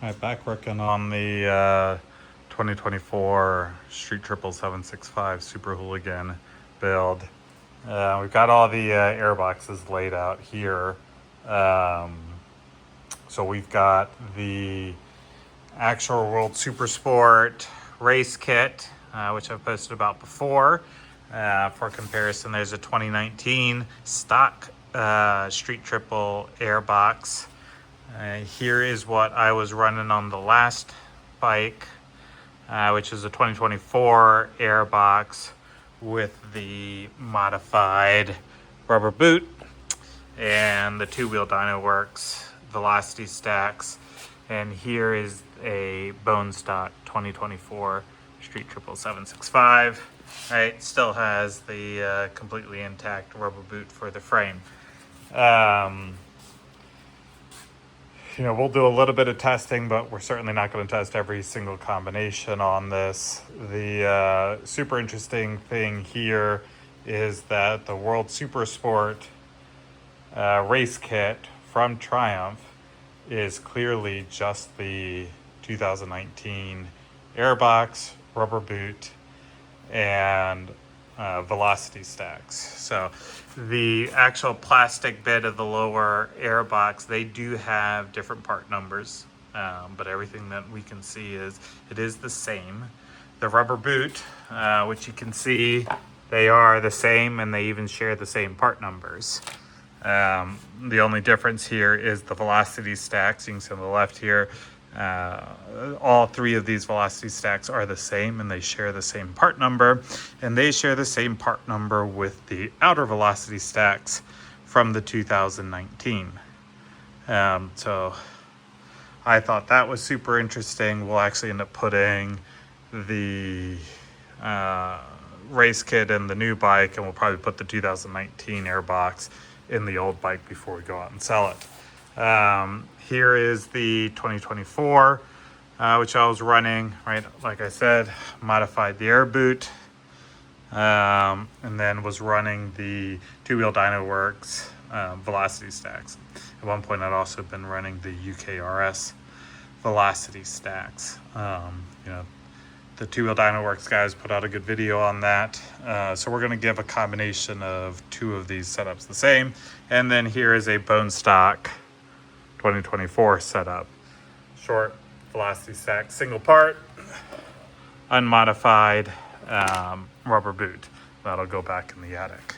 Alright, back working on the 2024 Street Triple 765 Super Hooligan build. We've got all the air boxes laid out here. So we've got the actual World Supersport race kit, which I've posted about before. For comparison, there's a 2019 stock Street Triple air box. Here is what I was running on the last bike, which is a 2024 air box with the modified rubber boot and the two-wheel dyno works velocity stacks. And here is a bone stock 2024 Street Triple 765. Right, still has the completely intact rubber boot for the frame. We'll do a little bit of testing, but we're certainly not going to test every single combination on this. The super interesting thing here is that the World Supersport race kit from Triumph is clearly just the 2019 airbox, rubber boot, and velocity stacks. So the actual plastic bit of the lower airbox, they do have different part numbers, but everything that we can see is it is the same. The rubber boot, which you can see, they are the same, and they even share the same part numbers. The only difference here is the velocity stacks. You can see on the left here, all three of these velocity stacks are the same, and they share the same part number, and they share the same part number with the outer velocity stacks from the 2019. So I thought that was super interesting. We'll actually end up putting the race kit in the new bike, and we'll probably put the 2019 airbox in the old bike before we go out and sell it. Here is the 2024, which I was running, right? Like I said, modified the air boot, and then was running the two-wheel dyno works velocity stacks. At one point, I'd also been running the UKRS velocity stacks. The two-wheel dyno works guys put out a good video on that. So we're gonna give a combination of two of these setups the same. And then here is a bone stock 2024 setup. Short velocity stack, single part, unmodified rubber boot. That'll go back in the attic.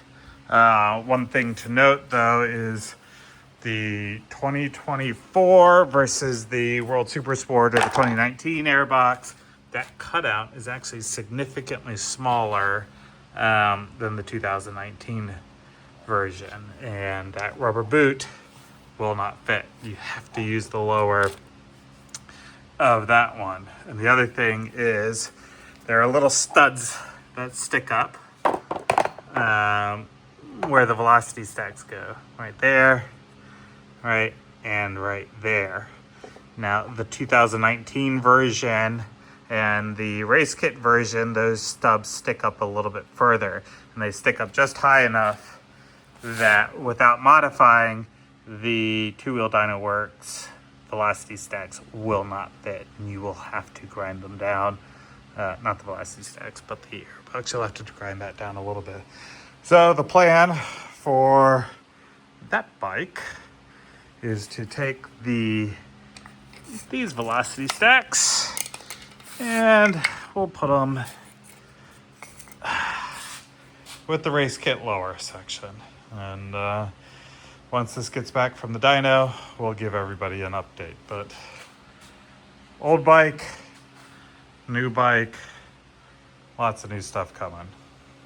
One thing to note though is the 2024 versus the World Supersport or the 2019 airbox. That cutout is actually significantly smaller than the 2019 version, and that rubber boot will not fit. You have to use the lower of that one. And the other thing is there are little studs that stick up where the velocity stacks go. Right there, right, and right there. Now the 2019 version and the race kit version, those stubs stick up a little bit further, and they stick up just high enough that without modifying, the two-wheel dyno works velocity stacks will not fit, and you will have to grind them down. Not the velocity stacks, but the airbox. You'll have to grind that down a little bit. So the plan for that bike is to take these velocity stacks, and we'll put them with the race kit lower section. And once this gets back from the dyno, we'll give everybody an update. But old bike, new bike, lots of new stuff coming.